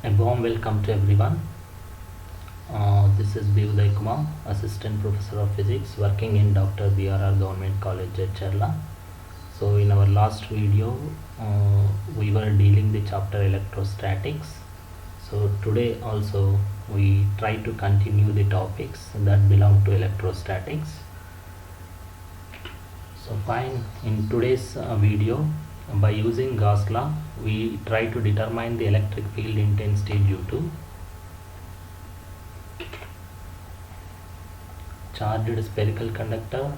A warm welcome to everyone. This is B. Uday Kumar, Assistant Professor of Physics working in Dr. B.R.R. Government College at Cherla. So in our last video, we were dealing the chapter electrostatics. So today also we try to continue the topics that belong to electrostatics. So fine, in today's video, by using Gauss law, we try to determine the electric field intensity due to charged spherical conductor,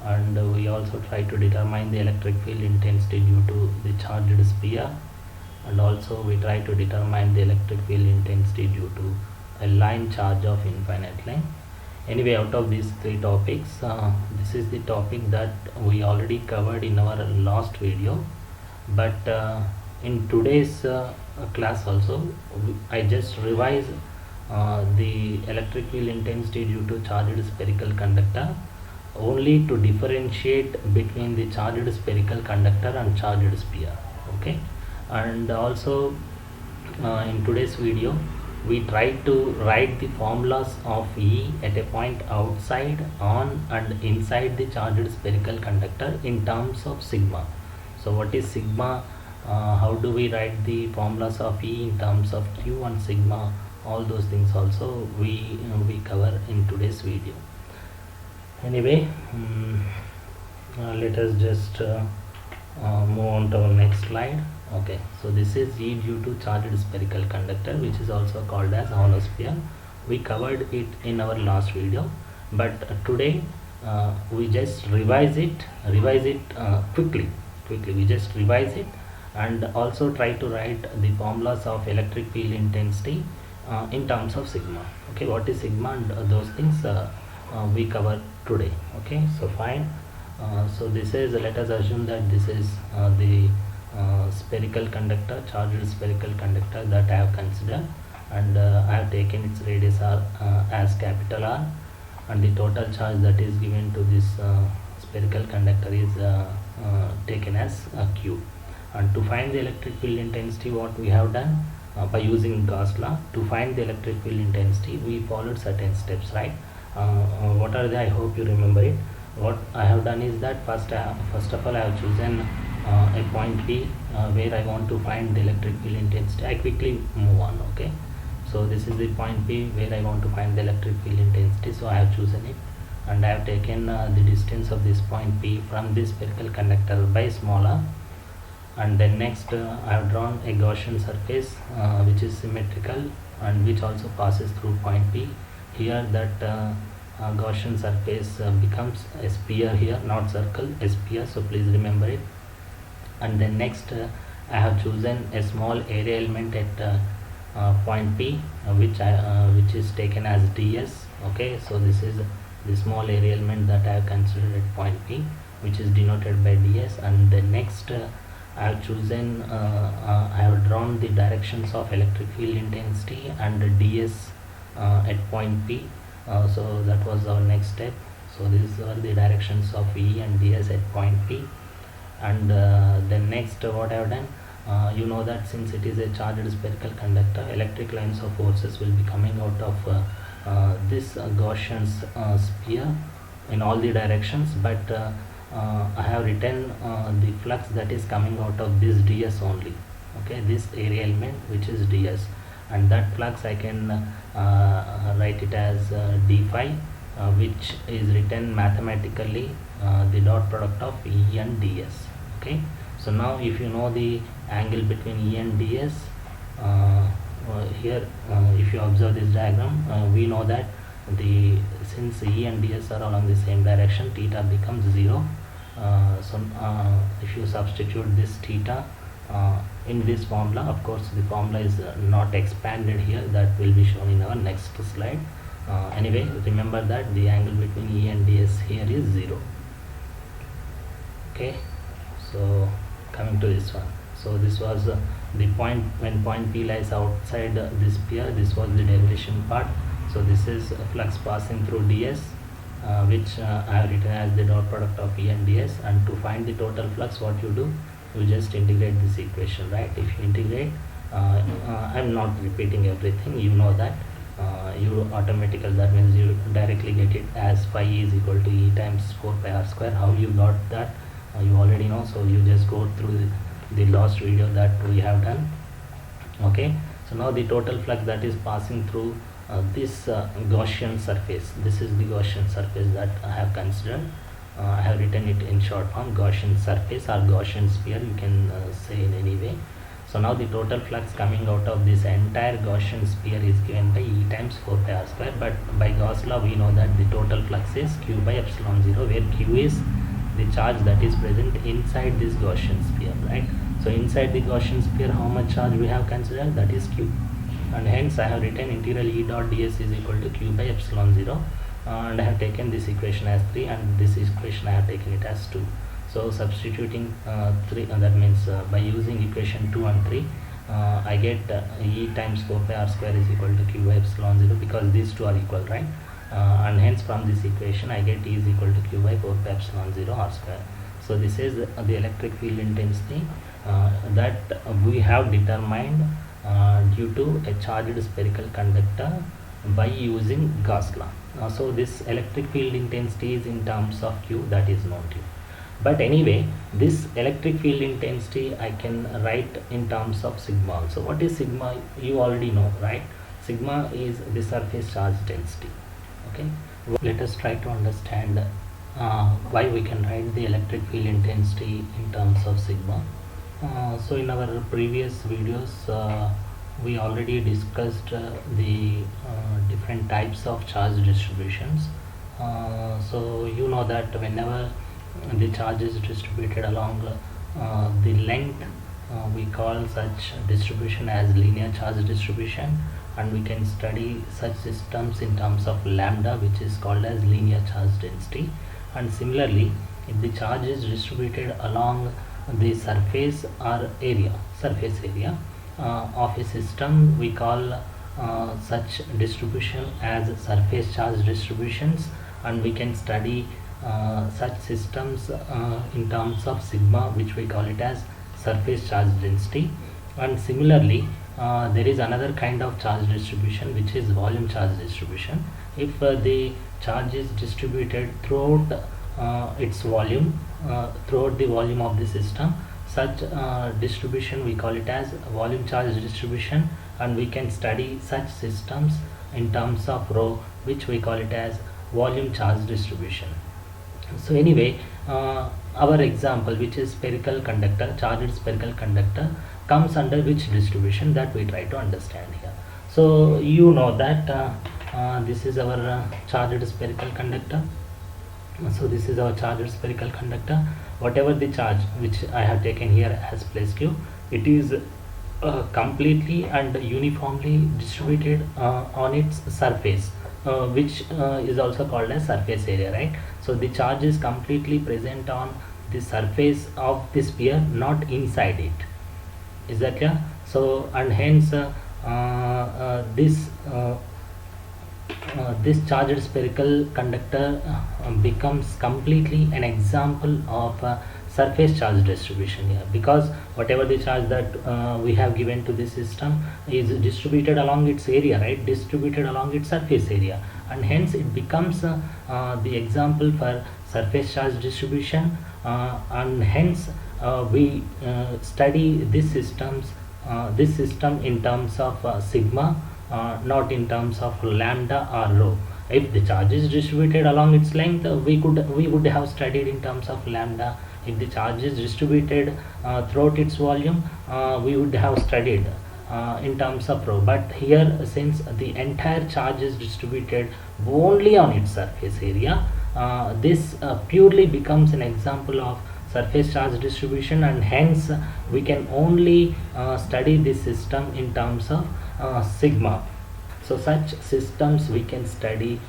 and we also try to determine the electric field intensity due to the charged sphere, and also we try to determine the electric field intensity due to a line charge of infinite length. Anyway, out of these three topics, this is the topic that we already covered in our last video, but in today's class also I just revise the electric field intensity due to charged spherical conductor only to differentiate between the charged spherical conductor and charged sphere. Okay, and also in today's video we try to write the formulas of E at a point outside, on and inside the charged spherical conductor in terms of sigma. So what is sigma? How do we write the formulas of E in terms of Q and sigma? All those things also we cover in today's video. Anyway, let us just move on to our next slide. Okay, so this is E due to charged spherical conductor, which is also called as hollow sphere. We covered it in our last video, but today we just revise it quickly. We just revise it and also try to write the formulas of electric field intensity in terms of sigma. Okay, what is sigma and those things we cover today. Okay, so fine. So this is, let us assume that this is the spherical conductor, charged spherical conductor that I have considered, and I have taken its radius R as capital R, and the total charge that is given to this spherical conductor is taken as Q. And to find the electric field intensity, what we have done by using Gauss law, to find the electric field intensity we followed certain steps, right? What are they? I hope you remember it. What I have done is that first of all I have chosen a point P where I want to find the electric field intensity. I quickly move on. Okay, so this is the point P where I want to find the electric field intensity, so I have chosen it, and I have taken the distance of this point P from this spherical conductor by small r, and then next I have drawn a Gaussian surface which is symmetrical and which also passes through point P. Here that Gaussian surface becomes a sphere here, not circle, a sphere, so please remember it. And then next I have chosen a small area element at point P which is taken as ds. Okay, so this is the small area element that I have considered at point P, which is denoted by ds. And then next I have chosen I have drawn the directions of electric field intensity and ds at point P. So that was our next step. So these are the directions of E and ds at point P. And then next what I have done, you know that since it is a charged spherical conductor, electric lines of forces will be coming out of this Gaussian sphere in all the directions, but I have written the flux that is coming out of this ds only. Okay, this area element which is ds, and that flux I can write it as d phi, which is written mathematically the dot product of E and ds. Okay, so now if you know the angle between E and ds, here if you observe this diagram, we know that since E and ds are along the same direction, theta becomes 0. So if you substitute this theta in this formula, of course the formula is not expanded here, that will be shown in our next slide. Anyway, remember that the angle between E and ds here is 0. Okay, so coming to this one, so this was the point when point P lies outside this sphere. This was the derivation part. So this is a flux passing through ds, which I have written as the dot product of E and ds. And to find the total flux, what you do, you just integrate this equation, right? If you integrate, I'm not repeating everything, you know that. You automatically, that means you directly get it as phi is equal to E times 4 pi r square. How you got that, you already know, so you just go through the last video that we have done. Okay, so now the total flux that is passing through this Gaussian surface, this is the Gaussian surface that I have considered. I have written it in short form, Gaussian surface or Gaussian sphere, you can say in any way. So now the total flux coming out of this entire Gaussian sphere is given by E times 4 pi r square, but by Gauss law we know that the total flux is Q by epsilon 0, where Q is the charge that is present inside this Gaussian sphere, right? So inside the Gaussian sphere, how much charge we have considered, that is Q, and hence I have written integral E dot ds is equal to Q by epsilon 0, and I have taken this equation as 3 and this equation I have taken it as 2. So substituting 3, that means by using equation 2 and 3, I get E times 4 pi r square is equal to Q by epsilon 0, because these two are equal, right? And hence from this equation I get E is equal to Q by 4 pi epsilon 0 r square. So this is the electric field intensity that we have determined due to a charged spherical conductor by using Gauss law. So this electric field intensity is in terms of Q, that is known to you. But anyway, this electric field intensity I can write in terms of sigma. So what is sigma? You already know, right? Sigma is the surface charge density. Okay, let us try to understand why we can write the electric field intensity in terms of sigma. So in our previous videos we already discussed the different types of charge distributions. So you know that whenever the charge is distributed along the length, we call such distribution as linear charge distribution, and we can study such systems in terms of lambda, which is called as linear charge density. And similarly, if the charge is distributed along the surface or area, surface area of a system, we call such distribution as surface charge distributions, and we can study such systems in terms of sigma, which we call it as surface charge density. And similarly, there is another kind of charge distribution, which is volume charge distribution. If the charge is distributed throughout its volume, throughout the volume of the system, such distribution we call it as volume charge distribution, and we can study such systems in terms of rho, which we call it as volume charge distribution. So anyway, our example, which is spherical conductor, charged spherical conductor, comes under which distribution, that we try to understand here. So you know that this is our charged spherical conductor. So this is our charged spherical conductor. Whatever the charge which I have taken here as place Q, it is completely and uniformly distributed on its surface, which is also called as surface area, right? So the charge is completely present on the surface of the sphere, not inside it. Is that clear? So and hence this charged spherical conductor becomes completely an example of surface charge distribution here, because whatever the charge that we have given to this system is distributed along its area, right? Distributed along its surface area, and hence it becomes the example for surface charge distribution, and hence we study this system in terms of sigma, not in terms of lambda or rho. If the charge is distributed along its length, we would have studied in terms of lambda. If the charge is distributed throughout its volume, we would have studied in terms of rho. But here, since the entire charge is distributed only on its surface area, this purely becomes an example of surface charge distribution, and hence we can only study this system in terms of sigma. So such systems we can study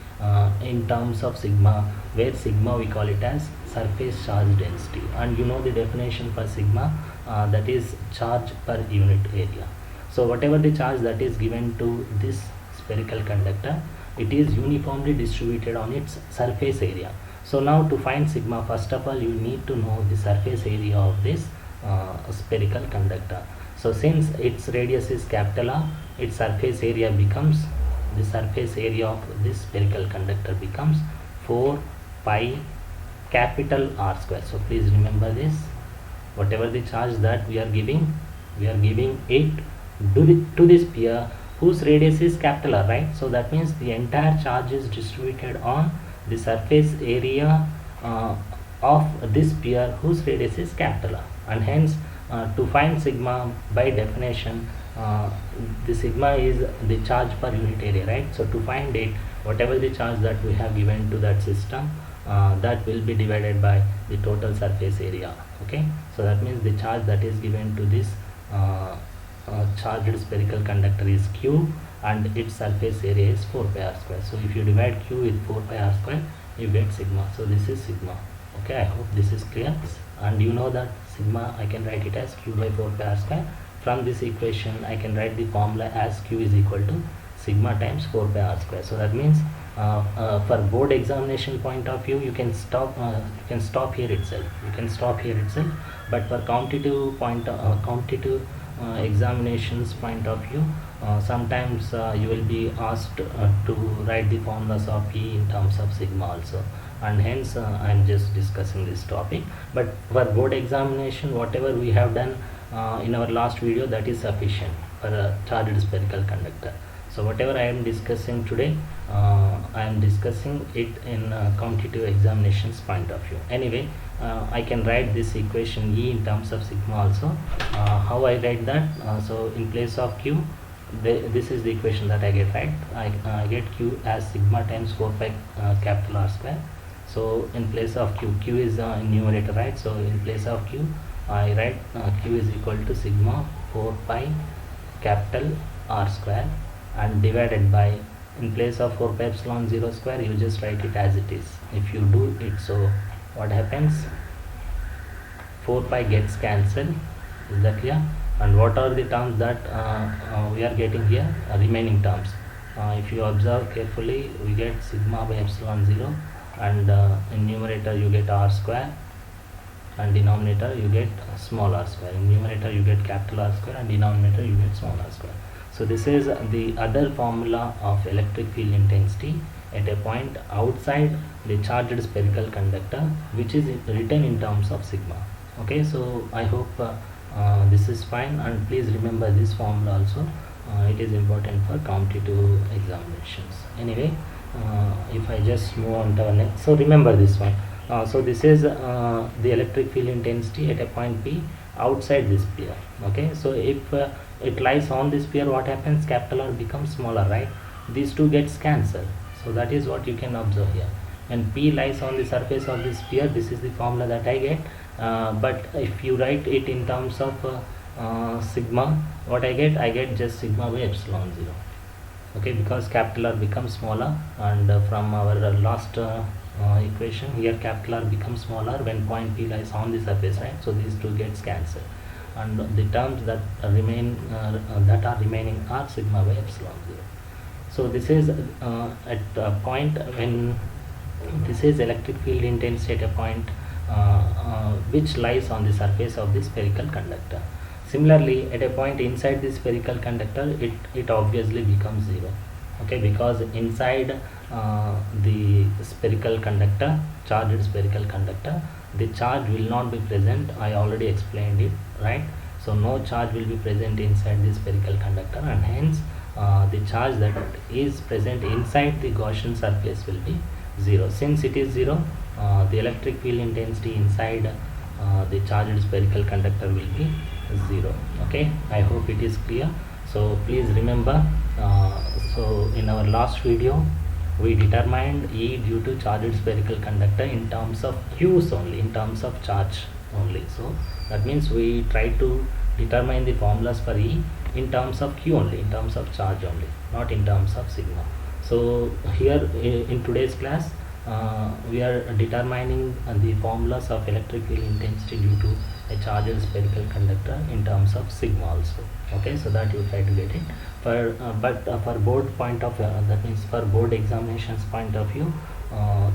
in terms of sigma, where sigma we call it as surface charge density, and you know the definition for sigma, that is charge per unit area. So whatever the charge that is given to this spherical conductor, it is uniformly distributed on its surface area. So now to find sigma, first of all you need to know the surface area of this spherical conductor. So since its radius is capital R, its surface area becomes, the surface area of this spherical conductor becomes 4 pi capital R square. So please remember this, whatever the charge that we are giving it to the sphere whose radius is capital R, right? So that means the entire charge is distributed on the surface area of this sphere whose radius is capital R, and hence to find sigma, by definition the sigma is the charge per unit area, right? So to find it, whatever the charge that we have given to that system, that will be divided by the total surface area. Okay, so that means the charge that is given to this charged spherical conductor is Q, and its surface area is 4 pi R square. So if you divide Q with 4 pi R square, you get sigma. So this is sigma. Okay, I hope this is clear. And you know that sigma, I can write it as Q by 4 pi R square. From this equation I can write the formula as Q is equal to sigma times 4 pi R square. So that means for board examination point of view, you can stop here itself, but for competitive examinations point of view, sometimes you will be asked to write the formulas of E in terms of sigma also, and hence I am just discussing this topic. But for board examination, whatever we have done in our last video, that is sufficient for a charged spherical conductor. So whatever I am discussing today, I am discussing it in competitive examinations point of view. Anyway, I can write this equation E in terms of sigma also. How I write that? So in place of Q, this is the equation that I get, right? I get Q as sigma times 4 pi capital R square. So in place of Q is in numerator, right? So in place of Q, I write Q is equal to sigma 4 pi capital R square, and divided by, in place of 4 pi epsilon 0 square, you just write it as it is. If you do it, so what happens? 4 pi gets cancelled. Is that clear? And what are the terms that we are getting here? Remaining terms. If you observe carefully, we get sigma by epsilon 0, and in numerator you get R square, and denominator you get small r square. In numerator you get capital R square, and denominator you get small r square. So this is the other formula of electric field intensity at a point outside the charged spherical conductor, which is written in terms of sigma. Okay, so I hope this is fine, and please remember this formula also. It is important for competitive examinations. Anyway, if I just move on to our next, so remember this one. So this is the electric field intensity at a point P outside this sphere. Okay, so if it lies on this sphere, what happens? Capital R becomes smaller, right? These two gets cancelled. So that is what you can observe here. And P lies on the surface of this sphere. This is the formula that I get. But if you write it in terms of sigma, what I get? I get just sigma by epsilon 0. Okay, because capital R becomes smaller, and from our last equation here, capital R becomes smaller when point P lies on the surface, right? So these two gets cancelled, and the terms that remain that are remaining are sigma by epsilon 0. So this is at a point when this is electric field intensity at a point which lies on the surface of the spherical conductor. Similarly, at a point inside the spherical conductor, it obviously becomes 0. Okay, because inside the spherical conductor, charged spherical conductor, the charge will not be present. I already explained it, right? So no charge will be present inside the spherical conductor, and hence the charge that is present inside the Gaussian surface will be 0. Since it is 0, the electric field intensity inside the charged spherical conductor will be 0. Okay, I hope it is clear. So please remember, so in our last video we determined E due to charged spherical conductor in terms of Q's only, in terms of charge only. So that means we try to determine the formulas for E in terms of Q only, in terms of charge only, not in terms of sigma. So here in today's class we are determining the formulas of electric field intensity due to a charged spherical conductor in terms of sigma also. Okay, so that you try to get it. But for board point of that means for board examinations point of view,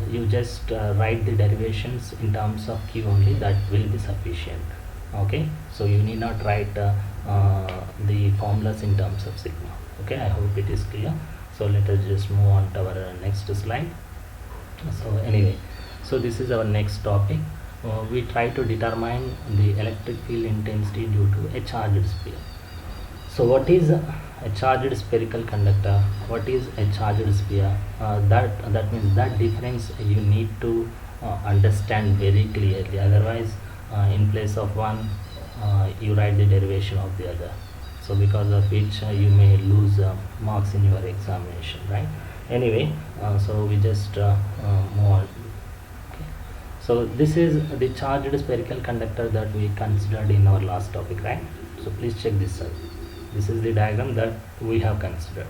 you just write the derivations in terms of Q only. That will be sufficient. Okay, so you need not write the formulas in terms of sigma. Okay, I hope it is clear. So let us just move on to our next slide. So anyway, so this is our next topic. We try to determine the electric field intensity due to a charged sphere. So what is a charged spherical conductor? What is a charged sphere? That means that difference you need to understand very clearly. Otherwise, in place of one, you write the derivation of the other. So because of which you may lose marks in your examination, right? Anyway, so we just move on. So this is the charged spherical conductor that we considered in our last topic, right? So please check this out. This is the diagram that we have considered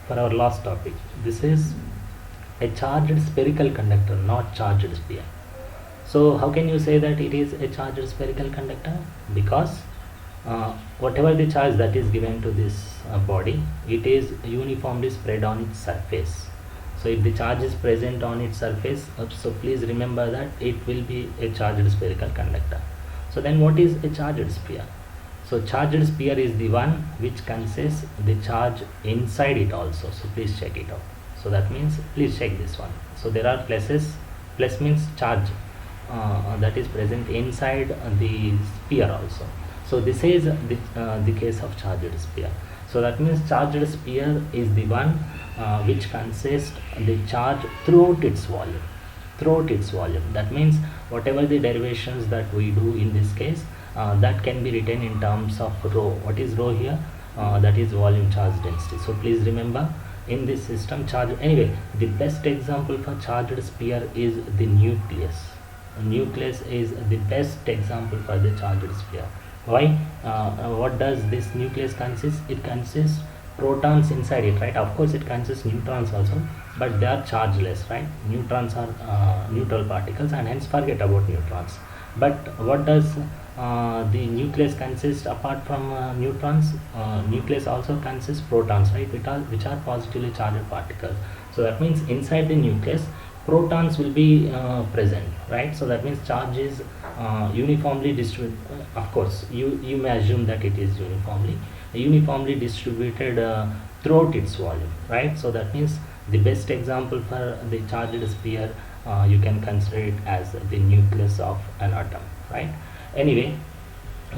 for our last topic. This is a charged spherical conductor, not charged sphere. So how can you say that it is a charged spherical conductor? Because whatever the charge that is given to this body, it is uniformly spread on its surface. So if the charge is present on its surface, so please remember that it will be a charged spherical conductor. So then what is a charged sphere? So charged sphere is the one which consists the charge inside it also. So please check it out. So that means please check this one. So there are pluses. Plus means charge that is present inside the sphere also. So this is the case of charged sphere. So that means charged sphere is the one which consists the charge throughout its volume. Throughout its volume. That means whatever the derivations that we do in this case, that can be written in terms of rho. What is rho here? That is volume charge density. So please remember, in this system charge, anyway, the best example for charged sphere is the nucleus. Nucleus is the best example for the charged sphere. Why? What does this nucleus consist? It consists protons inside it, right? Of course it consists neutrons also, but they are chargeless, right? Neutrons are neutral particles, and hence forget about neutrons. But what does the nucleus consist apart from neutrons? Nucleus also consists protons, right? Which are positively charged particles. So that means inside the nucleus protons will be present, right? So that means charge is uniformly distributed. Of course you may assume that it is uniformly distributed throughout its volume, right? So that means the best example for the charged sphere, you can consider it as the nucleus of an atom, right? Anyway,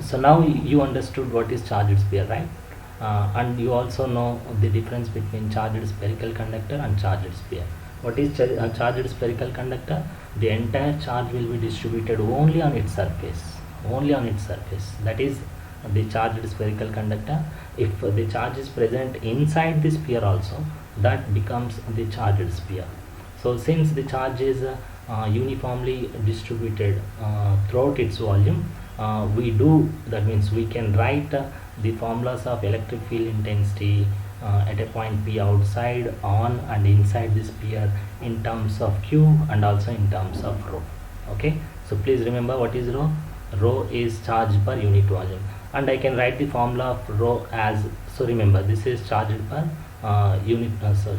so now you understood what is charged sphere, right? And you also know the difference between charged spherical conductor and charged sphere. What is charged spherical conductor? The entire charge will be distributed only on its surface. Only on its surface. That is the charged spherical conductor. If the charge is present inside the sphere also, that becomes the charged sphere. So since the charge is uniformly distributed throughout its volume, that means we can write the formulas of electric field intensity at a point P outside, on and inside the sphere in terms of Q and also in terms of rho. Okay, so please remember what is rho. Rho is charge per unit volume, and I can write the formula of rho as, so remember this is charge per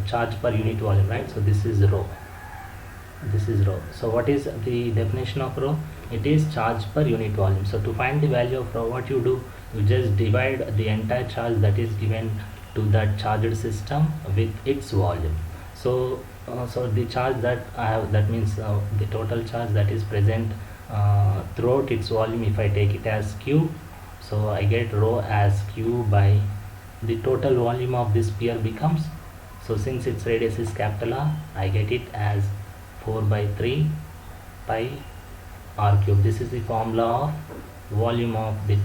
charge per unit volume, right? So this is rho. This is rho. So what is the definition of rho? It is charge per unit volume. So to find the value of rho, what you do, you just divide the entire charge that is given to that charged system with its volume. So so the charge that I have, that means the total charge that is present throughout its volume, if I take it as Q, so I get rho as Q by the total volume of this sphere becomes, so since its radius is capital R, I get it as 4 by 3 pi r cube. This is the formula of volume of the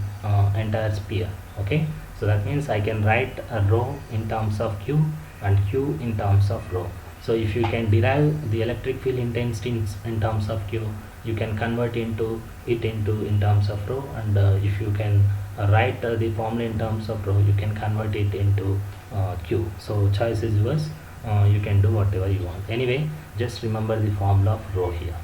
entire sphere. Okay, so that means I can write a rho in terms of Q and Q in terms of rho. So if you can derive the electric field intensity in terms of Q, you can convert in terms of rho, and if you can write the formula in terms of rho, you can convert it into Q. So choice is yours. You can do whatever you want. Anyway, just remember the formula of rho here,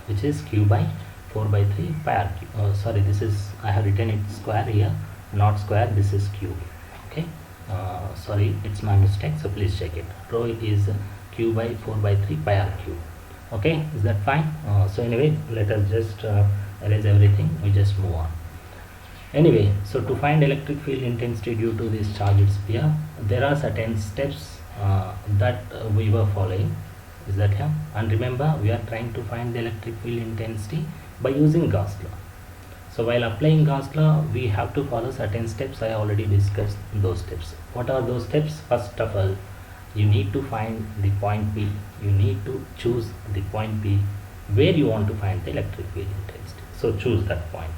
which is Q by 4 by 3 pi r cube. Sorry, this is, I have written it square here, not square. This is Q. Okay, sorry, it's my mistake. So please check it. Rho is Q by 4 by 3 pi r cube. Okay, is that fine? So anyway, let us just erase everything. We just move on. Anyway, so to find electric field intensity due to this charged sphere, there are certain steps that we were following. Is that here? And remember, we are trying to find the electric field intensity by using Gauss law. So while applying Gauss law, we have to follow certain steps. I already discussed those steps. What are those steps? First of all, you need to find the point P. You need to choose the point P where you want to find the electric field intensity. So choose that point.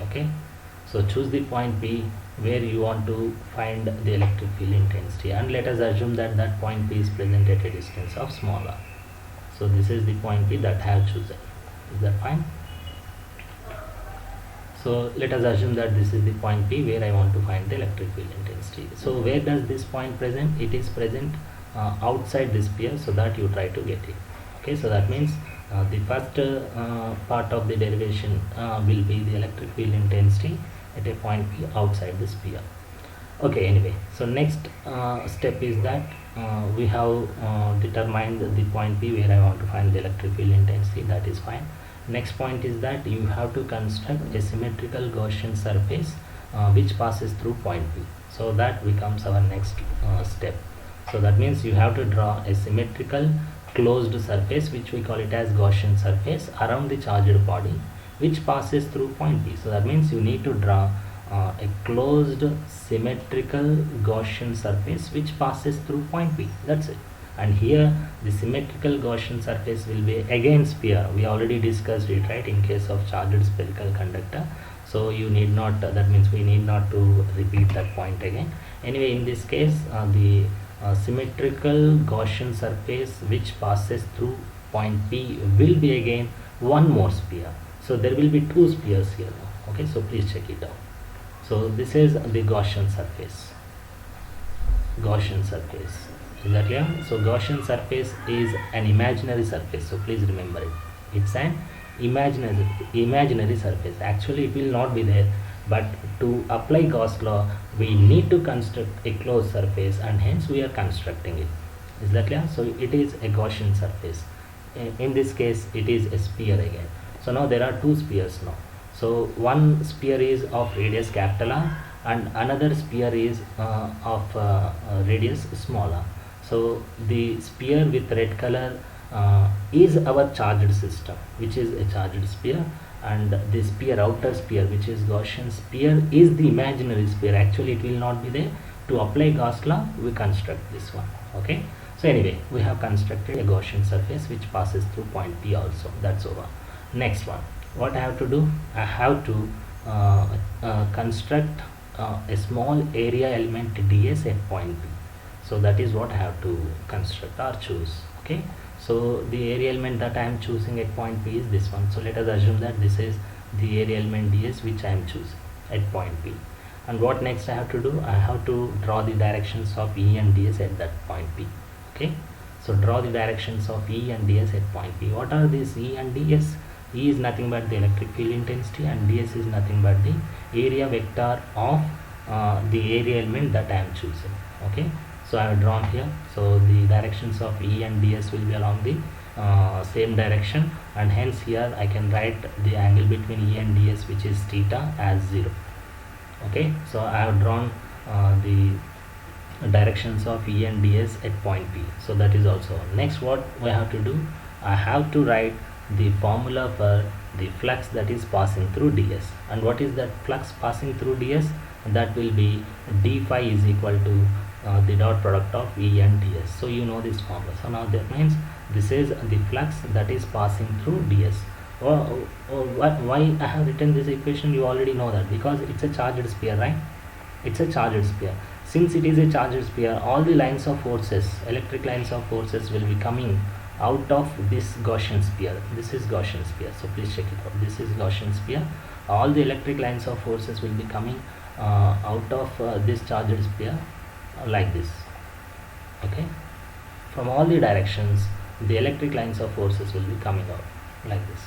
Okay. So choose the point P where you want to find the electric field intensity, and let us assume that that point P is present at a distance of small r. So this is the point P that I have chosen. Is that fine? So let us assume that this is the point P where I want to find the electric field intensity. So where does this point present? It is present outside this sphere, so that you try to get it. Okay, so that means the first part of the derivation will be the electric field intensity at a point P outside the sphere. Okay, anyway, so next step is that we have determined the point P where I want to find the electric field intensity. That is fine. Next point is that you have to construct a symmetrical Gaussian surface which passes through point P. So that becomes our next step. So that means you have to draw a symmetrical closed surface, which we call it as Gaussian surface, around the charged body which passes through point P. So that means you need to draw a closed symmetrical Gaussian surface which passes through point P. That's it. And here the symmetrical Gaussian surface will be again sphere. We already discussed it, right, in case of charged spherical conductor. So you need not, that means we need not to repeat that point again. Anyway, in this case the symmetrical Gaussian surface which passes through point P will be again one more sphere. So there will be two spheres here now. Okay, so please check it out. So this is the Gaussian surface. Gaussian surface. Is that clear? So Gaussian surface is an imaginary surface. So please remember it. It's an imaginary surface. Actually, it will not be there. But to apply Gauss law, we need to construct a closed surface, and hence we are constructing it. Is that clear? So it is a Gaussian surface. In this case, it is a sphere again. So now there are two spheres now. So one sphere is of radius capital R, and another sphere is of radius small r. So the sphere with red color is our charged system, which is a charged sphere, and the sphere, outer sphere, which is Gaussian sphere, is the imaginary sphere. Actually, it will not be there. To apply Gauss law, we construct this one. Okay. So anyway, we have constructed a Gaussian surface which passes through point P also. That's over. Next one, what I have to do? I have to construct a small area element ds at point P. So that is what I have to construct or choose. Okay. So the area element that I am choosing at point P is this one. So let us assume that this is the area element ds which I am choosing at point P. And what next I have to do? I have to draw the directions of E and ds at that point P. Okay. So draw the directions of E and ds at point P. What are these E and ds? E is nothing but the electric field intensity, and ds is nothing but the area vector of the area element that I am choosing. Okay. So I have drawn here. So the directions of E and ds will be along the same direction, and hence here I can write the angle between E and ds, which is theta, as 0. Okay. So I have drawn the directions of E and ds at point P. So that is also. Next, what we have to do? I have to write the formula for the flux that is passing through ds. And what is that flux passing through ds? That will be d phi is equal to the dot product of E and ds. So you know this formula. So now that means this is the flux that is passing through ds. Why I have written this equation? You already know that, because it's a charged sphere, right? It's a charged sphere. Since it is a charged sphere, all the lines of forces, electric lines of forces, will be coming out of this Gaussian sphere. This is Gaussian sphere. So please check it out. This is Gaussian sphere. All the electric lines of forces will be coming out of this charged sphere like this. Okay. From all the directions, the electric lines of forces will be coming out like this.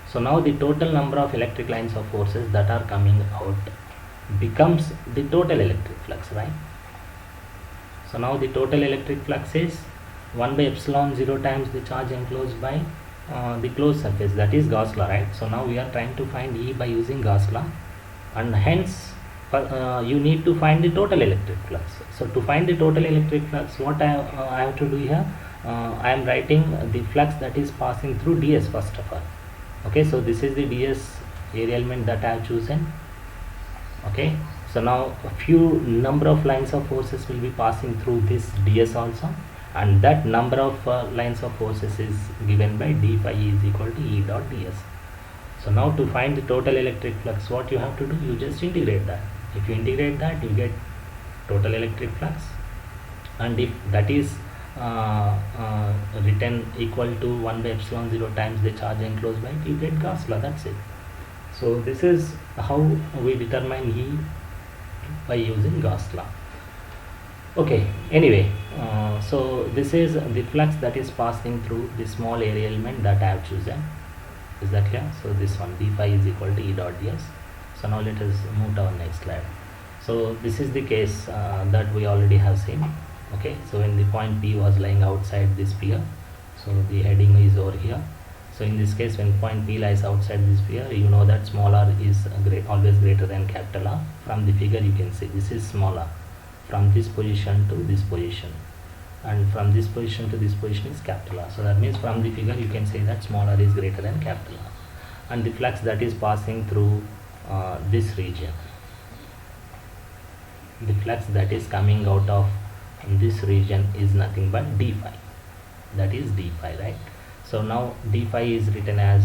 So now the total number of electric lines of forces that are coming out becomes the total electric flux, right? So now the total electric flux is 1 by epsilon 0 times the charge enclosed by the closed surface, that is Gauss law, right? So now we are trying to find E by using Gauss law. and hence you need to find the total electric flux. So to find the total electric flux, what I have to do here, I am writing the flux that is passing through ds first of all. Okay, so this is the ds area element that I have chosen. Okay, so now a few number of lines of forces will be passing through this ds also, and that number of lines of forces is given by d phi is equal to E dot ds. So now to find the total electric flux, what you have to do, you just integrate that. If you integrate that, you get total electric flux, and if that is written equal to 1 by epsilon 0 times the charge enclosed by it, you get Gauss law. That's it. So this is how we determine E by using Gauss law. Okay, anyway, so this is the flux that is passing through the small area element that I have chosen. Is that clear? So this one d phi is equal to E dot ds. So now let us move to our next slide. So this is the case that we already have seen. Okay, so when the point P was lying outside this sphere, so the heading is over here. So in this case, when point P lies outside this sphere, you know that small r is always greater than capital R. From the figure you can see this is small r from this position to this position, and from this position to this position is capital R. So that means from the figure you can say that small r is greater than capital R, and the flux that is passing through this region, the flux that is coming out of this region is nothing but d phi, that is d phi, right? So now d phi is written as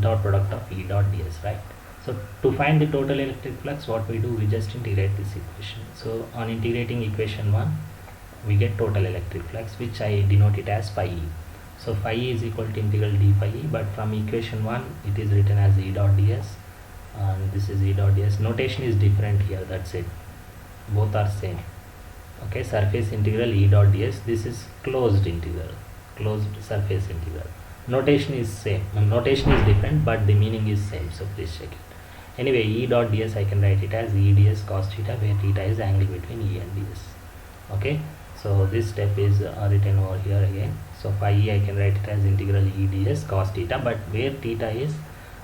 dot product of E dot ds, right? So to find the total electric flux, what we do, we just integrate this equation. So on integrating equation 1, we get total electric flux, which I denote it as phi E. So phi E is equal to integral d phi E, but from equation 1 it is written as E dot ds, and this is E dot ds. Notation is different here, that's it. Both are same. Okay, surface integral E dot ds. This is closed integral, closed surface integral. Notation is same. Notation is different, but the meaning is same. So please check it. Anyway, E dot ds I can write it as E ds cos theta, where theta is angle between E and ds. Okay, so this step is written over here again. So phi E I can write it as integral E ds cos theta, but where theta is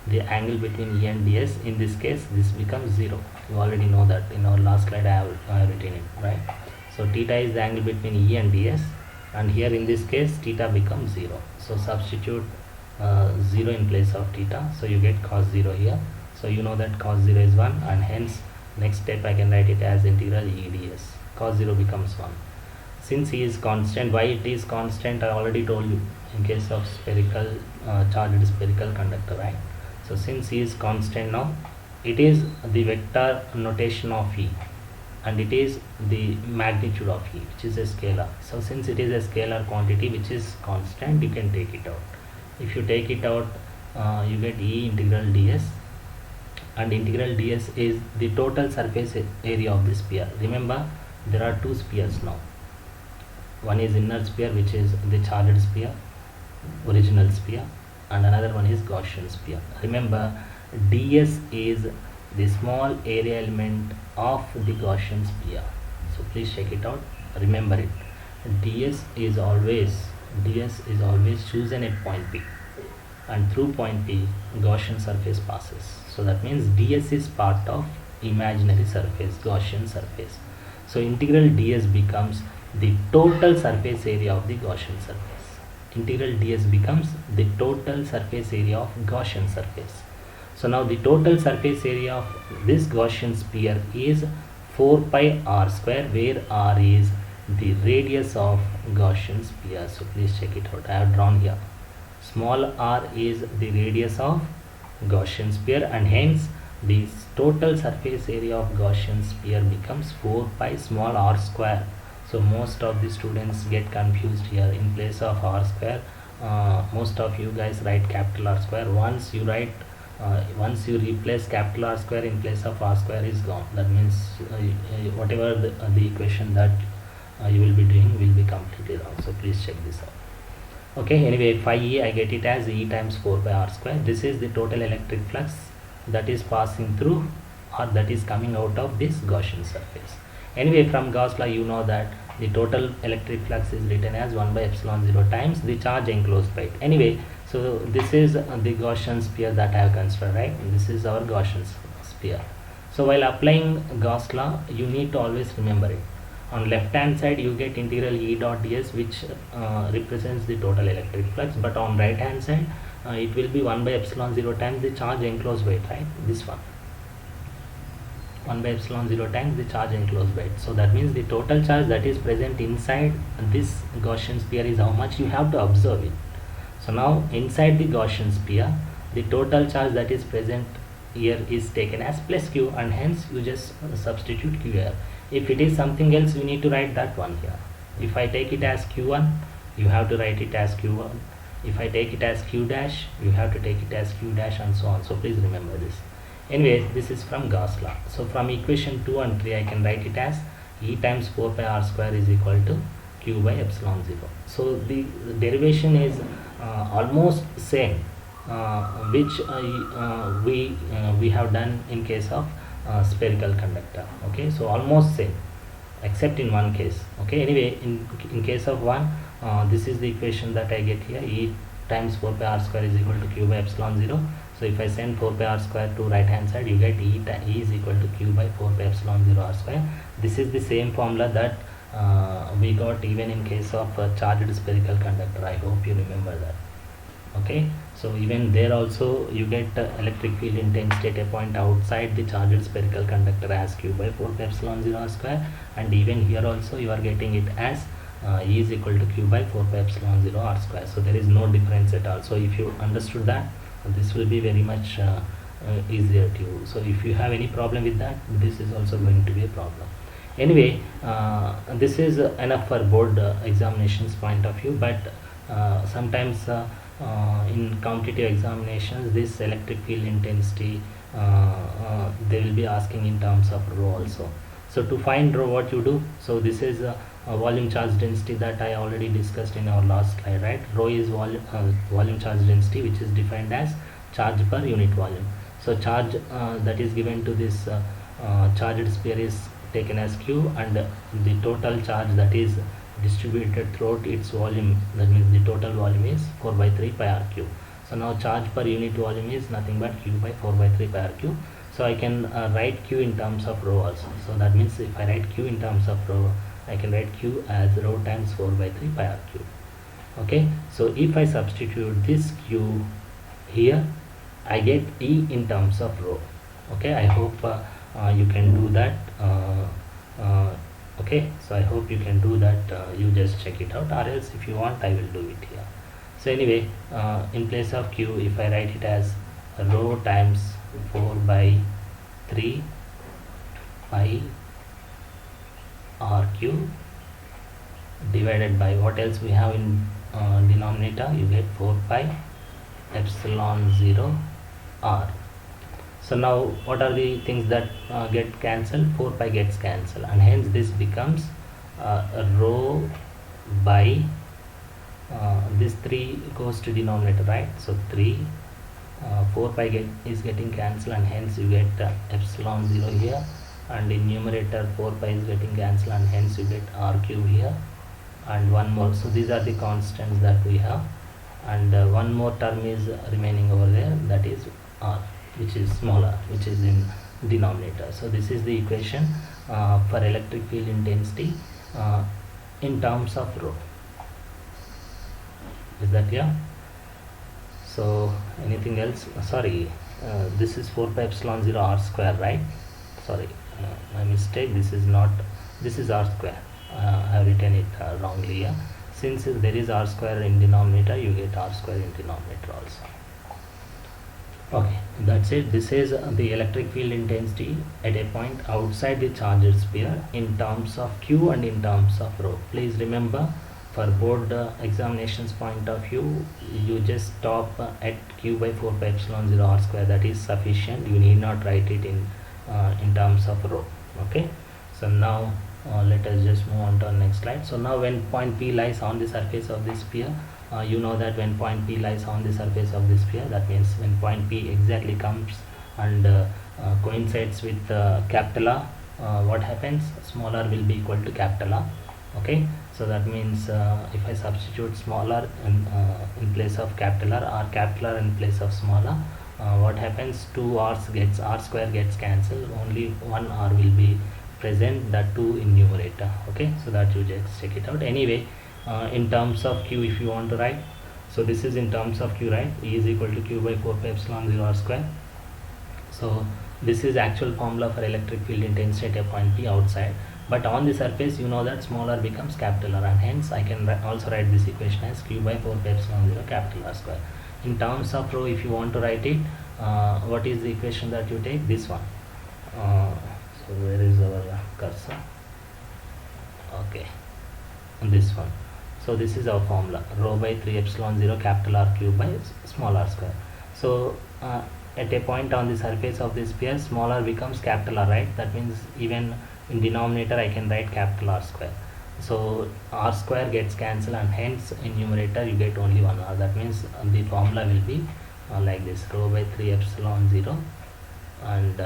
the angle between E and ds, in this case this becomes 0. You already know that. In our last slide I have written it, right? So theta is the angle between E and ds, and here in this case theta becomes 0. So substitute 0 in place of theta, so you get cos 0 here. So you know that cos 0 is 1, and hence next step I can write it as integral E ds. Cos 0 becomes 1. Since E is constant, why it is constant I already told you in case of spherical charged spherical conductor, right? So since E is constant, now it is the vector notation of E, and it is the magnitude of E, which is a scalar. So since it is a scalar quantity which is constant, you can take it out. If you take it out, you get E integral ds, and integral ds is the total surface area of the sphere. Remember, there are two spheres now. One is inner sphere, which is the charged sphere, original sphere, and another one is Gaussian sphere. Remember, ds is the small area element of the Gaussian sphere. So please check it out. Remember it. ds is always chosen at point P, and through point P Gaussian surface passes. So that means ds is part of imaginary surface, Gaussian surface. So integral ds becomes the total surface area of the Gaussian surface. Integral ds becomes the total surface area of Gaussian surface. So now the total surface area of this Gaussian sphere is 4 pi r square, where r is the radius of Gaussian sphere. So please check it out. I have drawn here. Small r is the radius of Gaussian sphere, and hence the total surface area of Gaussian sphere becomes 4 pi small r square. So most of the students get confused here. In place of r square, most of you guys write capital R square. Once you replace capital R square in place of r square is gone. That means whatever the equation that you will be doing will be completely wrong. So please check this out. Okay, anyway, phi E I get it as E times 4 by r square. This is the total electric flux that is passing through, or that is coming out of this Gaussian surface. Anyway, from Gauss law you know that the total electric flux is written as 1 by epsilon 0 times the charge enclosed by it. Anyway, so this is the Gaussian sphere that I have considered, right? This is our Gaussian sphere. So while applying Gauss law, you need to always remember it. On left hand side you get integral E dot ds, which represents the total electric flux, but on right hand side it will be 1 by epsilon 0 times the charge enclosed by it, right? This one, 1 by epsilon 0 times the charge enclosed by it. So that means the total charge that is present inside this Gaussian sphere is how much you have to observe it. So now inside the Gaussian sphere, the total charge that is present here is taken as plus q, and hence you just substitute q here. If it is something else, you need to write that one here. If I take it as q1, you have to write it as q1. If I take it as q dash, you have to take it as q dash, and so on. So please remember this. Anyways, this is from Gauss law. So from equation 2 and 3, I can write it as E times 4 pi r square is equal to q by epsilon 0. So the derivation is almost same, which we have done in case of spherical conductor. Okay, so almost same except in one case. Okay, anyway, in case of one, this is the equation that I get here. E times 4 pi r square is equal to q by epsilon 0. So if I send 4 pi r square to right hand side, you get E is equal to q by 4 pi epsilon 0 r square. This is the same formula that we got even in case of charged spherical conductor. I hope you remember that. Okay, so even there also you get electric field intensity at a point outside the charged spherical conductor as q by 4 pi epsilon 0 r square, and even here also you are getting it as E is equal to q by 4 pi epsilon 0 r square. So there is no difference at all. So if you understood that, this will be very much easier to you. So if you have any problem with that, this is also going to be a problem. Anyway, this is enough for board examinations point of view, but sometimes in competitive examinations, this electric field intensity they will be asking in terms of rho also. So to find rho, what you do, so this is a volume charge density that I already discussed in our last slide, right? Rho is volume charge density, which is defined as charge per unit volume. So charge that is given to this charged sphere is taken as q, and the total charge that is distributed throughout its volume, that means the total volume is 4 by 3 pi r cube. So now charge per unit volume is nothing but q by 4 by 3 pi r cube. So I can write q in terms of rho also. So that means if I write q in terms of rho, I can write q as rho times 4 by 3 pi r cube. Okay, so if I substitute this q here, I get E in terms of rho. Okay, I hope you can do that. Okay, so I hope you can do that. You just check it out, or else if you want, I will do it here. So anyway, in place of q, if I write it as rho times 4 by 3 pi r cube divided by what else we have in denominator, you get 4 pi epsilon 0 r. So now what are the things that get cancelled? 4 pi gets cancelled, and hence this becomes rho by this 3 goes to denominator, right? So 3 4 pi is getting cancelled, and hence you get epsilon 0 here, and in numerator 4 pi is getting cancelled, and hence you get r cube here, and one more. So these are the constants that we have, and one more term is remaining over there, that is r, which is smaller, which is in denominator. So this is the equation for electric field intensity in terms of rho. Is that clear? So anything else? Sorry, this is 4 pi epsilon 0 r square, right? Sorry, my mistake. This is not, this is r square. I have written it wrongly here. Since there is r square in denominator, you get r square in denominator also. Okay, that's it. This is the electric field intensity at a point outside the charged sphere in terms of q and in terms of rho. Please remember, for board examinations point of view, you just stop at q by 4 pi epsilon 0 r square. That is sufficient. You need not write it in terms of rho. Okay, so now let us just move on to our next slide. So now when point P lies on the surface of this sphere, you know that when point P lies on the surface of this sphere, that means when point P exactly comes and coincides with capital R, what happens? Small r will be equal to capital R. Okay, so that means if I substitute small r in place of capital R, or capital R in place of small r, what happens, two r square gets cancelled, only one r will be present, that too in numerator. Okay, so that you just check it out. Anyway, in terms of q, if you want to write, so this is in terms of q, right? E is equal to q by 4 pi epsilon 0 r square. So this is actual formula for electric field intensity at a point P outside, but on the surface you know that small r becomes capital R, and hence I can also write this equation as q by 4 pi epsilon 0 capital R square. In terms of rho, if you want to write it, what is the equation that you take? This one. So where is our cursor? Okay, this one. So this is our formula, rho by 3 epsilon 0 capital R cube by small r square. So at a point on the surface of this sphere, small r becomes capital R, right? That means even in denominator I can write capital R square. So r square gets cancelled, and hence in numerator you get only one r. That means the formula will be like this, rho by 3 epsilon 0, and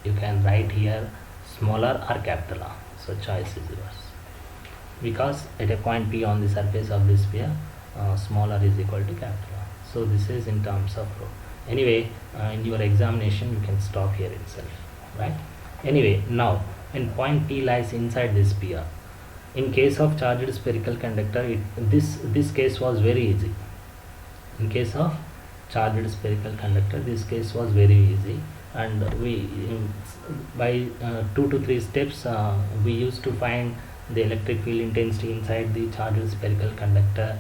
you can write here smaller or capital R. So choice is yours, because at a point P on the surface of this sphere, smaller is equal to capital R. So this is in terms of rho. Anyway, in your examination you can stop here itself, right? Anyway, now when point P lies inside this sphere, in case of charged spherical conductor, this case was very easy. In case of charged spherical conductor, this case was very easy, and by 2 to 3 steps we used to find the electric field intensity inside the charged spherical conductor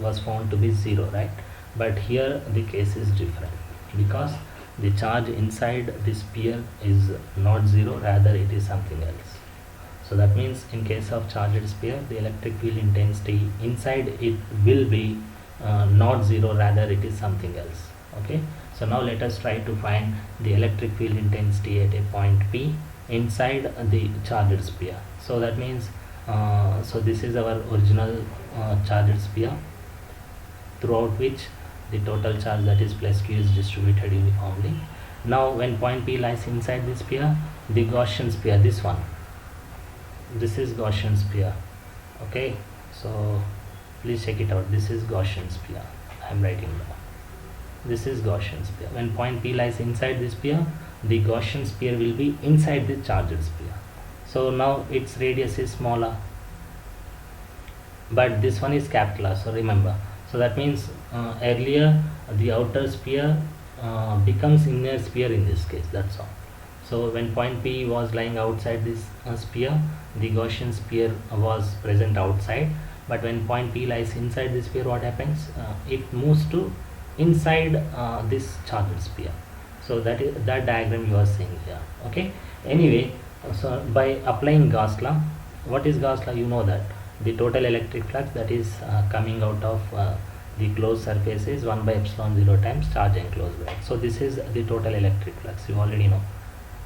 was found to be 0, right? But here the case is different, because the charge inside the sphere is not 0, rather it is something else. So that means in case of charged sphere, the electric field intensity inside it will be not 0, rather it is something else. Okay, so now let us try to find the electric field intensity at a point P inside the charged sphere. So that means so this is our original charged sphere, throughout which the total charge, that is plus q, is distributed uniformly. Now when point P lies inside this sphere, the Gaussian sphere, this one, this is Gaussian sphere. Okay, so please check it out. This is Gaussian sphere, I am writing down. This is Gaussian sphere. When point P lies inside this sphere, the Gaussian sphere will be inside the charged sphere. So now its radius is smaller, but this one is capital R. So remember, so that means earlier the outer sphere becomes inner sphere in this case, that's all. So when point P was lying outside this sphere, the Gaussian sphere was present outside, but when point P lies inside this sphere, what happens? It moves to inside this charged sphere. So that is that diagram you are seeing here. Okay, anyway, so by applying Gauss law, what is Gauss law? You know that the total electric flux that is coming out of the closed surface is 1 by epsilon 0 times charge enclosed by it. So this is the total electric flux, you already know,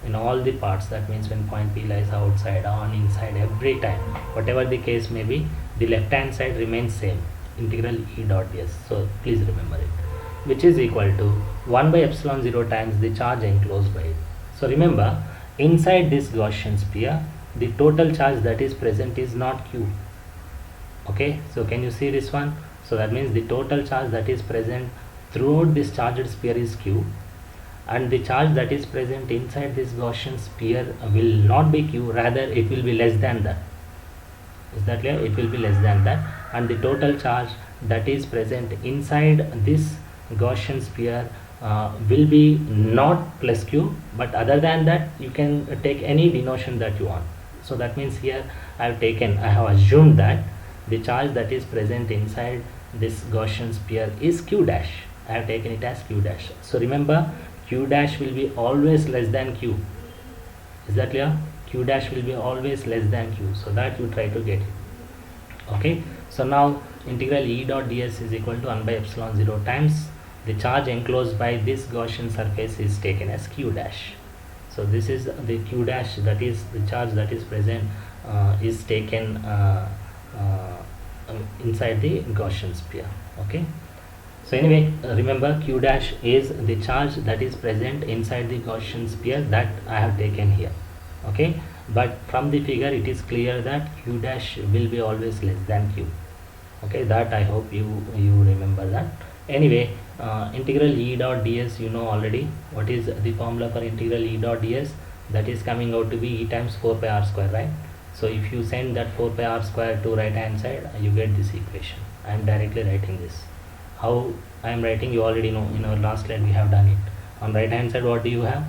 in all the parts. That means when point P lies outside, on, inside, every time, whatever the case may be, the left hand side remains same, integral E dot ds. So please remember it, which is equal to 1 by epsilon 0 times the charge enclosed by it. So remember, inside this Gaussian sphere, the total charge that is present is not q. Okay, so can you see this one? So that means the total charge that is present throughout this charged sphere is q, and the charge that is present inside this Gaussian sphere will not be q, rather it will be less than that. Is that clear? It will be less than that, and the total charge that is present inside this Gaussian sphere will be not plus q, but other than that you can take any denotation that you want. So that means here I have assumed that the charge that is present inside this Gaussian sphere is q dash. I have taken it as q dash. So remember, q dash will be always less than q. Is that clear? Q dash will be always less than q, so that you try to get it. Okay, so now integral E dot ds is equal to 1 by epsilon 0 times the charge enclosed by this Gaussian surface is taken as q dash. So this is the q dash, that is the charge that is present is taken inside the Gaussian sphere. Okay, so anyway, remember, q dash is the charge that is present inside the Gaussian sphere that I have taken here. Okay, but from the figure it is clear that q dash will be always less than q. Okay, that I hope you remember that. Anyway, integral E dot ds, you know already what is the formula for integral E dot ds. That is coming out to be E times 4 pi r square, right? So if you send that 4 pi r square to right hand side, you get this equation. I am directly writing this. How I am writing, you already know. In our last slide we have done it. On right hand side, what do you have?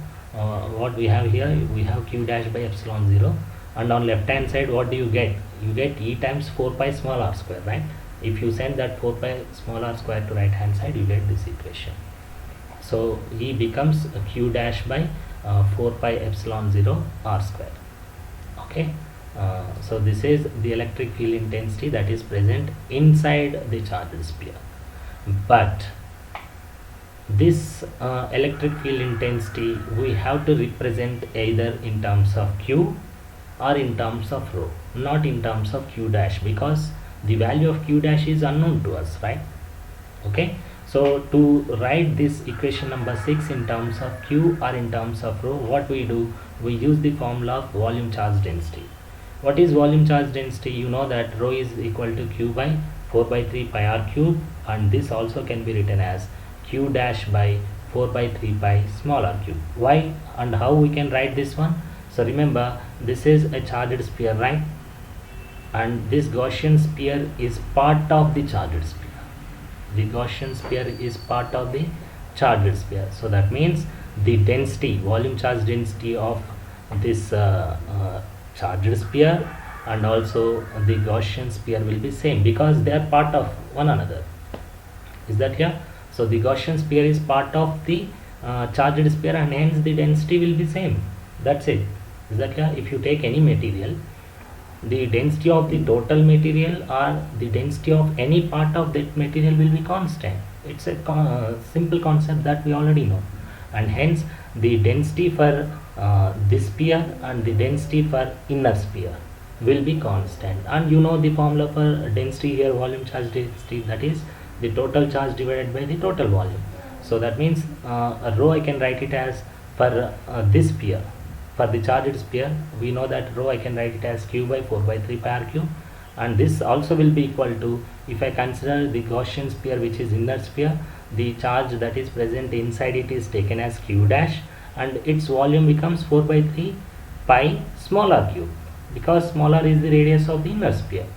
What we have here, we have q dash by epsilon 0, and on left hand side, what do you get? You get E times 4 pi small r square, right? If you send that 4 pi small r square to right hand side, you get this equation. So E becomes q dash by 4 pi epsilon 0 r square. Okay. So this is the electric field intensity that is present inside the charged sphere. But this electric field intensity we have to represent either in terms of q or in terms of rho, not in terms of q dash, because the value of q dash is unknown to us, right? Okay, so to write this equation number 6 in terms of q or in terms of rho, what we do, we use the formula of volume charge density. What is volume charge density? You know that rho is equal to q by 4 by 3 pi r cube, and this also can be written as q dash by 4 by 3 pi small r cube. Why and how we can write this one? So remember, this is a charged sphere, right? And this Gaussian sphere is part of the charged sphere. The Gaussian sphere is part of the charged sphere. So that means the density, volume charge density of this charged sphere and also the Gaussian sphere will be same, because they are part of one another. Is that here? So the Gaussian sphere is part of the charged sphere, and hence the density will be same. That's it. Is that clear? If you take any material, the density of the total material or the density of any part of that material will be constant. It's a simple concept that we already know, and hence the density for this sphere and the density for inner sphere will be constant. And you know the formula for density here, volume charge density, that is the total charge divided by the total volume. So that means rho I can write it as for this sphere. For the charged sphere, we know that rho I can write it as q by 4 by 3 pi r cube, and this also will be equal to, if I consider the Gaussian sphere which is inner sphere, the charge that is present inside it is taken as q dash, and its volume becomes 4 by 3 pi small r cube, because smaller is the radius of the inner sphere.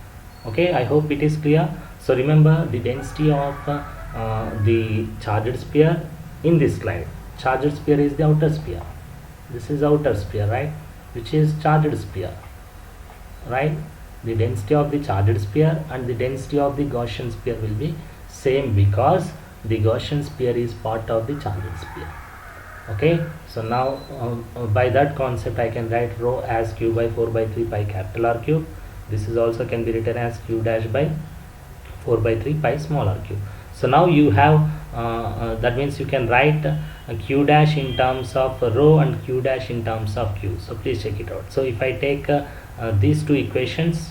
Okay, I hope it is clear. So remember the density of the charged sphere in this slide. Charged sphere is the outer sphere. This is outer sphere, right, which is charged sphere, right? The density of the charged sphere and the density of the Gaussian sphere will be same, because the Gaussian sphere is part of the charged sphere. Okay, so now by that concept I can write rho as q by 4 by 3 pi capital R cube. This is also can be written as q dash by 4 by 3 pi small r cube. So now you have that means you can write q dash in terms of rho and q dash in terms of q. So please check it out. So if I take these two equations,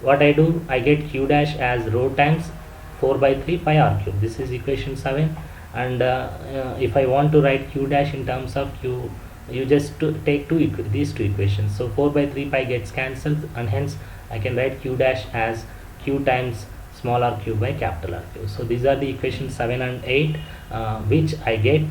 what I do, I get q dash as rho times 4 by 3 pi r cube. This is equation 7. And if I want to write q dash in terms of q, you just take these two equations. So 4 by 3 pi gets cancelled, and hence I can write q dash as q times small r cube by capital R cube. So these are the equations 7 and 8 which I get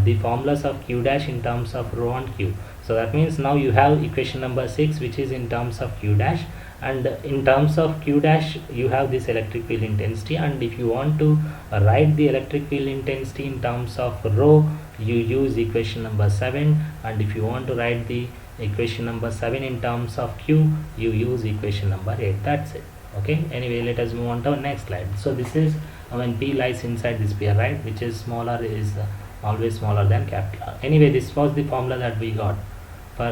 the formulas of q dash in terms of rho and q. So that means now you have equation number 6 which is in terms of q dash, and in terms of q dash you have this electric field intensity. And if you want to write the electric field intensity in terms of rho, you use equation number 7, and if you want to write the equation number 7 in terms of q, you use equation number 8. That's it. Okay, anyway, let us move on to our next slide. So this is when p lies inside the sphere, right, which is smaller is always smaller than capital R. Anyway, this was the formula that we got for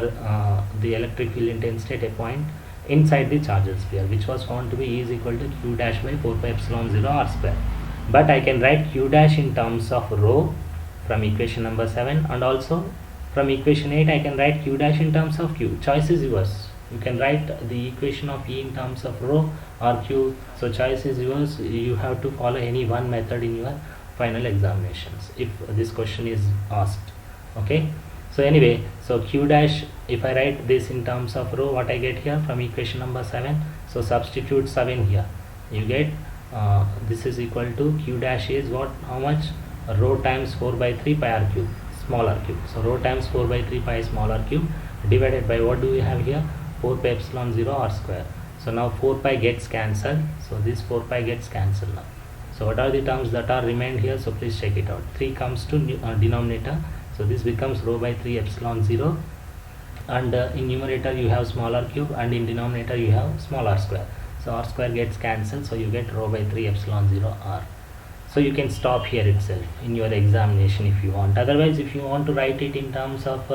the electric field intensity at a point inside the charged sphere, which was found to be E is equal to q dash by 4 pi epsilon 0 r square. But I can write q dash in terms of rho from equation number 7, and also from equation 8 I can write q dash in terms of q. Choice is yours. You can write the equation of E in terms of rho or q. So choice is yours. You have to follow any one method in your final examinations if this question is asked. Okay, so anyway, so q dash, if I write this in terms of rho, what I get here from equation number 7, so substitute 7 here, you get this is equal to q dash is what, how much, rho times 4 by 3 pi r cube, small r cube. So rho times 4 by 3 pi small r cube divided by, what do we have here, 4 pi epsilon 0 r square. So now 4 pi gets cancelled, so this 4 pi gets cancelled now. So what are the terms that are remained here? So please check it out. 3 comes to denominator, so this becomes rho by 3 epsilon 0, and in numerator you have small r cube, and in denominator you have small r square. So r square gets cancelled, so you get rho by 3 epsilon 0 r. So you can stop here itself in your examination if you want. Otherwise, if you want to write it in terms of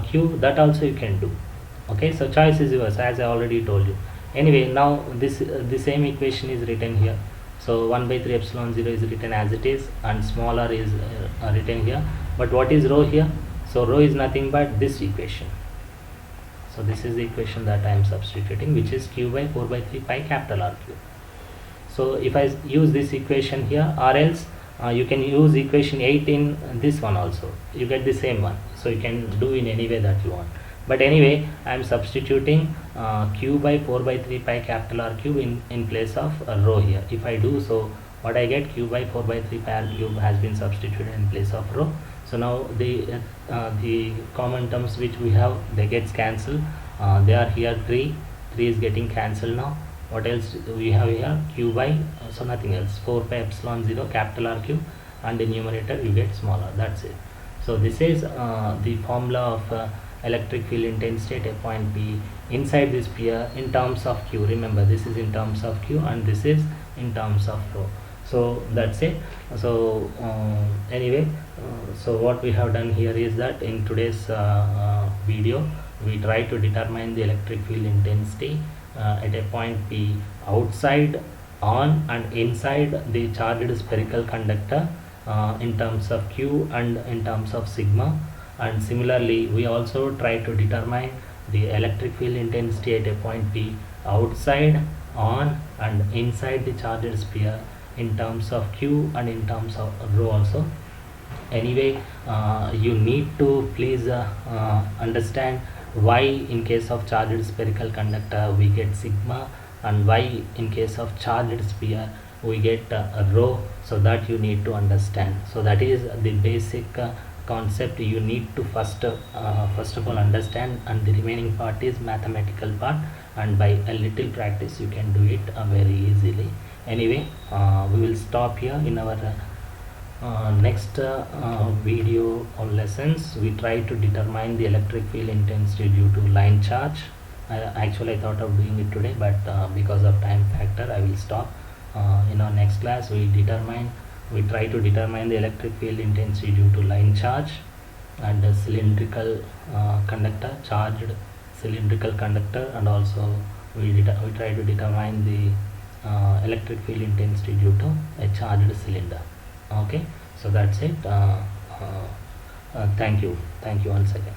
q, that also you can do. Okay, so choice is yours, as I already told you. Anyway, now this the same equation is written here. So 1 by 3 epsilon 0 is written as it is, and small r is written here. But what is rho here? So rho is nothing but this equation. So this is the equation that I am substituting, which is q by 4 by 3 pi capital R cube. So if I use this equation here, or else you can use equation 8 in this one also, you get the same one. So you can do in any way that you want. But anyway, I am substituting q by 4 by 3 pi capital R cube in place of rho here. If I do so, what I get, q by 4 by 3 pi R cube has been substituted in place of rho. So now the common terms which we have, they gets cancelled. They are here 3 is getting cancelled now. What else we have here? Q by, so nothing else, 4 pi epsilon 0 capital R cube, and in numerator you get smaller. That's it. So this is the formula of electric field intensity at a point P inside this sphere in terms of Q. Remember, this is in terms of Q and this is in terms of rho. So that's it. So anyway, so what we have done here is that in today's video, we try to determine the electric field intensity at a point P outside, on and inside the charged spherical conductor in terms of Q and in terms of sigma. And similarly, we also try to determine the electric field intensity at a point P outside, on and inside the charged sphere in terms of Q and in terms of rho also. Anyway, you need to please understand why in case of charged spherical conductor we get sigma, and why in case of charged sphere we get rho. So that you need to understand. So that is the basic concept you need to first of all understand, and the remaining part is mathematical part, and by a little practice you can do it very easily. Anyway, we will stop here. In our next video or lessons, we try to determine the electric field intensity due to line charge. Actually I thought of doing it today, but because of time factor I will stop. In our next class we try to determine the electric field intensity due to line charge and a cylindrical conductor, charged cylindrical conductor, and also we try to determine the electric field intensity due to a charged cylinder. Okay, so that's it. Thank you once again.